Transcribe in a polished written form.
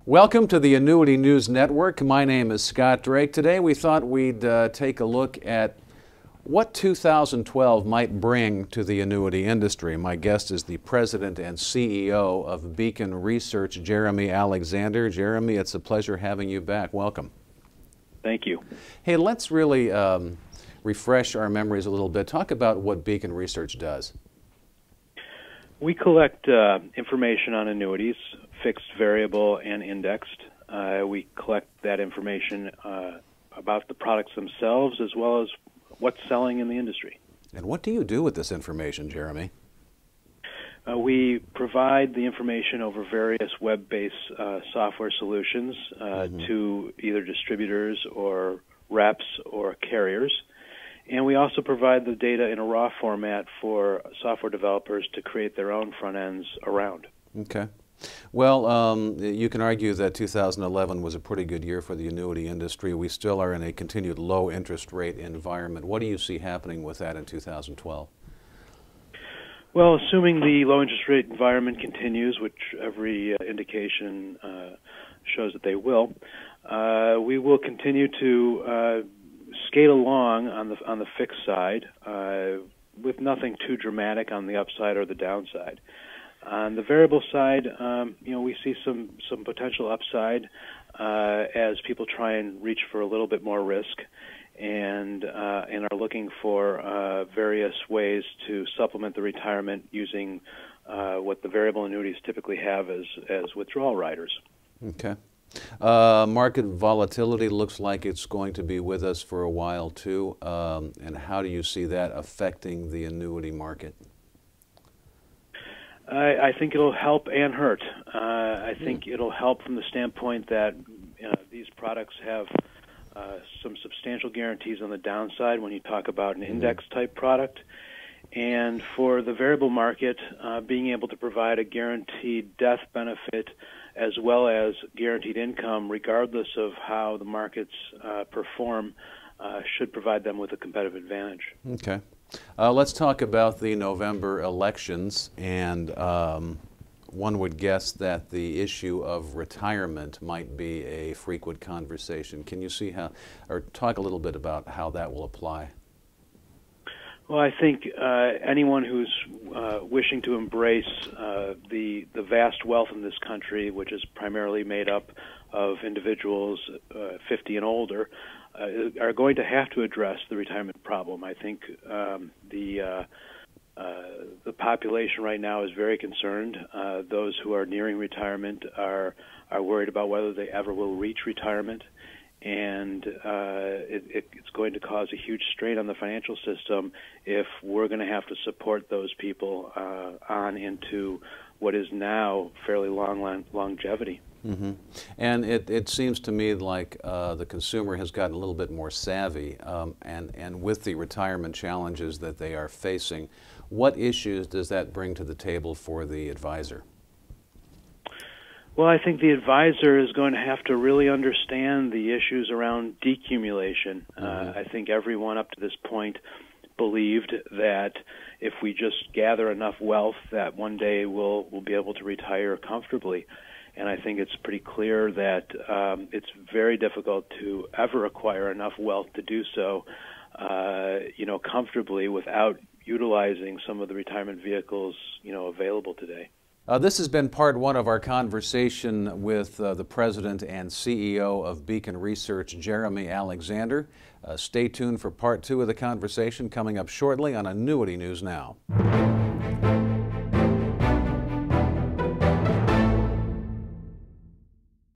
Welcome to the Annuity News Network. My name is Scott Drake. Today we thought we'd take a look at what 2012 might bring to the annuity industry. My guest is the President and CEO of Beacon Research, Jeremy Alexander. Jeremy, it's a pleasure having you back. Welcome. Thank you. Hey, let's really refresh our memories a little bit. Talk about what Beacon Research does. We collect information on annuities, fixed, variable, and indexed. We collect that information about the products themselves as well as what's selling in the industry. And what do you do with this information, Jeremy? We provide the information over various web-based software solutions to either distributors or reps or carriers. And we also provide the data in a raw format for software developers to create their own front ends around. Okay. Well, you can argue that 2011 was a pretty good year for the annuity industry. We still are in a continued low interest rate environment. What do you see happening with that in 2012? Well, assuming the low interest rate environment continues, which every indication shows that they will, we will continue to skate along on the fixed side with nothing too dramatic on the upside or the downside. On the variable side, we see some potential upside as people try and reach for a little bit more risk and are looking for various ways to supplement the retirement using what the variable annuities typically have as withdrawal riders. Okay. Market volatility looks like it's going to be with us for a while too. And how do you see that affecting the annuity market? I think it'll help and hurt. I think it'll help from the standpoint that these products have some substantial guarantees on the downside when you talk about an index-type product. And for the variable market, being able to provide a guaranteed death benefit as well as guaranteed income, regardless of how the markets perform, should provide them with a competitive advantage. Okay. Let's talk about the November elections, and one would guess that the issue of retirement might be a frequent conversation. Can you see how, or talk a little bit about how that will apply? Well, I think anyone who's wishing to embrace the vast wealth in this country, which is primarily made up of individuals 50 and older, are going to have to address the retirement problem. I think the population right now is very concerned. Those who are nearing retirement are worried about whether they ever will reach retirement. And it's going to cause a huge strain on the financial system if we're going to have to support those people on into what is now fairly long longevity. Mm-hmm. And it seems to me like the consumer has gotten a little bit more savvy, and with the retirement challenges that they are facing, what issues does that bring to the table for the advisor? Well, I think the advisor is going to have to really understand the issues around decumulation. I think everyone up to this point believed that if we just gather enough wealth that one day we'll be able to retire comfortably. And I think it's pretty clear that it's very difficult to ever acquire enough wealth to do so, comfortably without utilizing some of the retirement vehicles, available today. This has been part one of our conversation with the President and CEO of Beacon Research, Jeremy Alexander. Stay tuned for part two of the conversation coming up shortly on Annuity News Now.